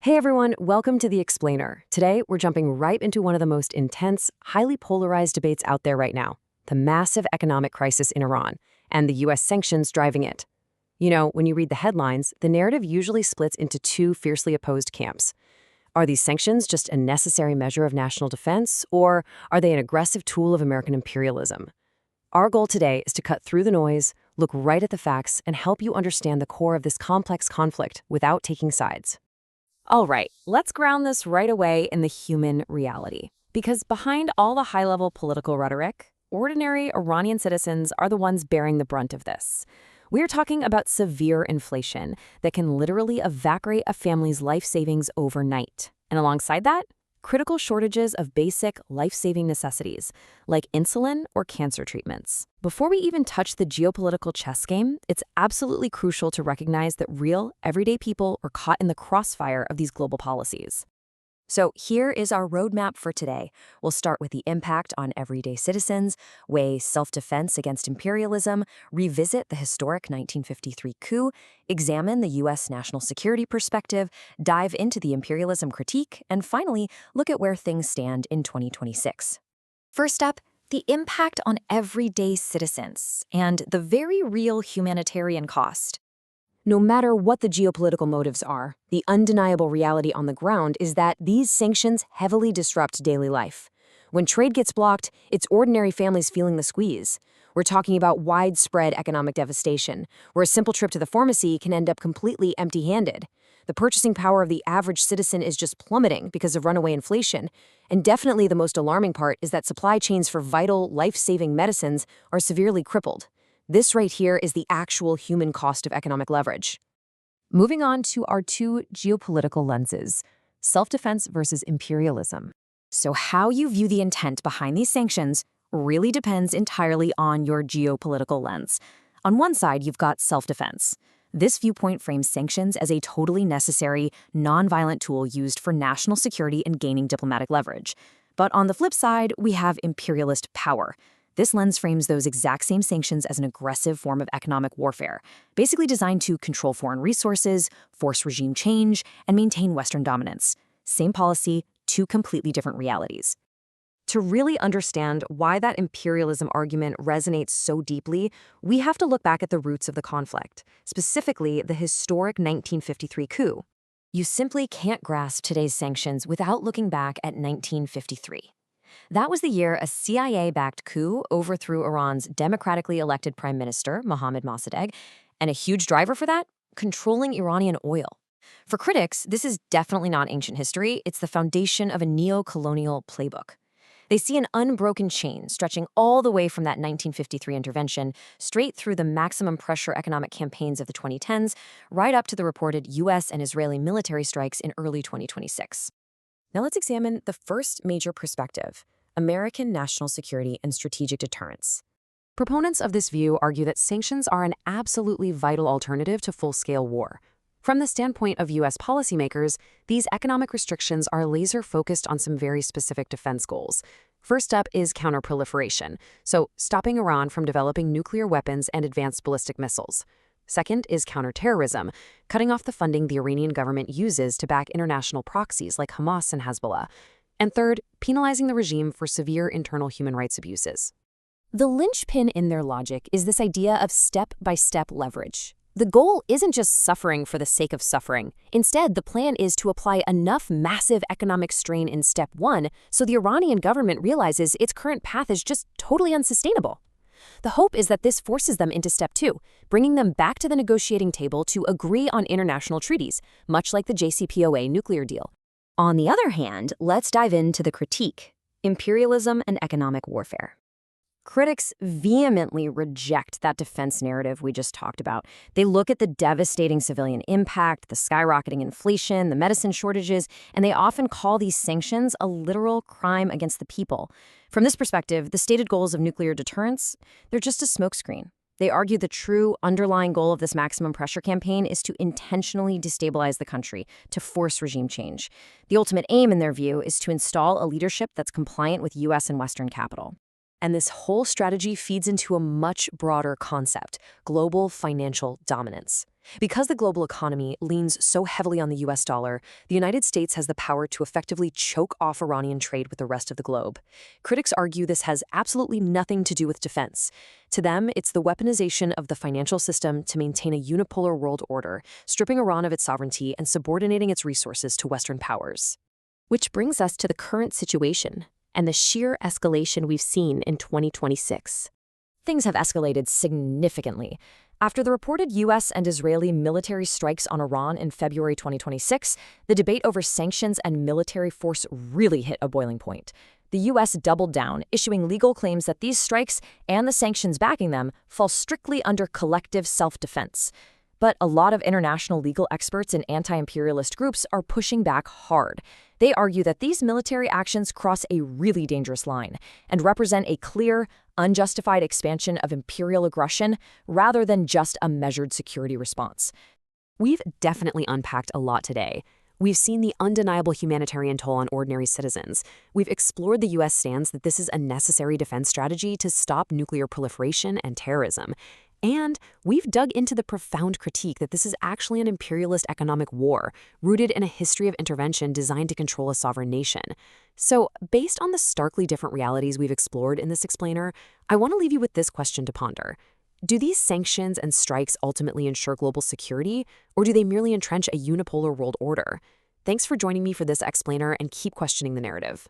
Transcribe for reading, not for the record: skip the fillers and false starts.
Hey everyone, welcome to The Explainer. Today, we're jumping right into one of the most intense, highly polarized debates out there right now, the massive economic crisis in Iran and the US sanctions driving it. You know, when you read the headlines, the narrative usually splits into two fiercely opposed camps. Are these sanctions just a necessary measure of national defense, or are they an aggressive tool of American imperialism? Our goal today is to cut through the noise, look right at the facts, and help you understand the core of this complex conflict without taking sides. All right, let's ground this right away in the human reality. Because behind all the high-level political rhetoric, ordinary Iranian citizens are the ones bearing the brunt of this. We're talking about severe inflation that can literally evaporate a family's life savings overnight. And alongside that, critical shortages of basic life-saving necessities, like insulin or cancer treatments. Before we even touch the geopolitical chess game, it's absolutely crucial to recognize that real, everyday people are caught in the crossfire of these global policies. So here is our roadmap for today. We'll start with the impact on everyday citizens, weigh self-defense against imperialism, revisit the historic 1953 coup, examine the U.S. national security perspective, dive into the imperialism critique, and finally, look at where things stand in 2026. First up, the impact on everyday citizens and the very real humanitarian cost. No matter what the geopolitical motives are, the undeniable reality on the ground is that these sanctions heavily disrupt daily life. When trade gets blocked, it's ordinary families feeling the squeeze. We're talking about widespread economic devastation, where a simple trip to the pharmacy can end up completely empty-handed. The purchasing power of the average citizen is just plummeting because of runaway inflation. And definitely the most alarming part is that supply chains for vital, life-saving medicines are severely crippled. This right here is the actual human cost of economic leverage. Moving on to our two geopolitical lenses, self-defense versus imperialism. So how you view the intent behind these sanctions really depends entirely on your geopolitical lens. On one side, you've got self-defense. This viewpoint frames sanctions as a totally necessary, non-violent tool used for national security and gaining diplomatic leverage. But on the flip side, we have imperialist power. This lens frames those exact same sanctions as an aggressive form of economic warfare, basically designed to control foreign resources, force regime change, and maintain Western dominance. Same policy, two completely different realities. To really understand why that imperialism argument resonates so deeply, we have to look back at the roots of the conflict, specifically the historic 1953 coup. You simply can't grasp today's sanctions without looking back at 1953. That was the year a CIA-backed coup overthrew Iran's democratically elected prime minister, Mohammad Mossadegh, and a huge driver for that? Controlling Iranian oil. For critics, this is definitely not ancient history. It's the foundation of a neo-colonial playbook. They see an unbroken chain stretching all the way from that 1953 intervention straight through the maximum pressure economic campaigns of the 2010s, right up to the reported U.S. and Israeli military strikes in early 2026. Now let's examine the first major perspective, American national security and strategic deterrence. Proponents of this view argue that sanctions are an absolutely vital alternative to full-scale war. From the standpoint of U.S. policymakers, these economic restrictions are laser-focused on some very specific defense goals. First up is counterproliferation, so stopping Iran from developing nuclear weapons and advanced ballistic missiles. Second is counterterrorism, cutting off the funding the Iranian government uses to back international proxies like Hamas and Hezbollah. And third, penalizing the regime for severe internal human rights abuses. The linchpin in their logic is this idea of step-by-step leverage. The goal isn't just suffering for the sake of suffering. Instead, the plan is to apply enough massive economic strain in step one so the Iranian government realizes its current path is just totally unsustainable. The hope is that this forces them into step two, bringing them back to the negotiating table to agree on international treaties, much like the JCPOA nuclear deal. On the other hand, let's dive into the critique, imperialism and economic warfare. Critics vehemently reject that defense narrative we just talked about. They look at the devastating civilian impact, the skyrocketing inflation, the medicine shortages, and they often call these sanctions a literal crime against the people. From this perspective, the stated goals of nuclear deterrence, they're just a smokescreen. They argue the true underlying goal of this maximum pressure campaign is to intentionally destabilize the country, to force regime change. The ultimate aim, in their view, is to install a leadership that's compliant with U.S. and Western capital. And this whole strategy feeds into a much broader concept, global financial dominance. Because the global economy leans so heavily on the US dollar, the United States has the power to effectively choke off Iranian trade with the rest of the globe. Critics argue this has absolutely nothing to do with defense. To them, it's the weaponization of the financial system to maintain a unipolar world order, stripping Iran of its sovereignty and subordinating its resources to Western powers. Which brings us to the current situation and the sheer escalation we've seen in 2026. Things have escalated significantly. After the reported U.S. and Israeli military strikes on Iran in February 2026, the debate over sanctions and military force really hit a boiling point. The U.S. doubled down, issuing legal claims that these strikes and the sanctions backing them fall strictly under collective self-defense. But a lot of international legal experts and anti-imperialist groups are pushing back hard. They argue that these military actions cross a really dangerous line and represent a clear, unjustified expansion of imperial aggression rather than just a measured security response. We've definitely unpacked a lot today. We've seen the undeniable humanitarian toll on ordinary citizens. We've explored the U.S. stance that this is a necessary defense strategy to stop nuclear proliferation and terrorism. And we've dug into the profound critique that this is actually an imperialist economic war, rooted in a history of intervention designed to control a sovereign nation. So, based on the starkly different realities we've explored in this explainer, I want to leave you with this question to ponder. Do these sanctions and strikes ultimately ensure global security, or do they merely entrench a unipolar world order? Thanks for joining me for this explainer, and keep questioning the narrative.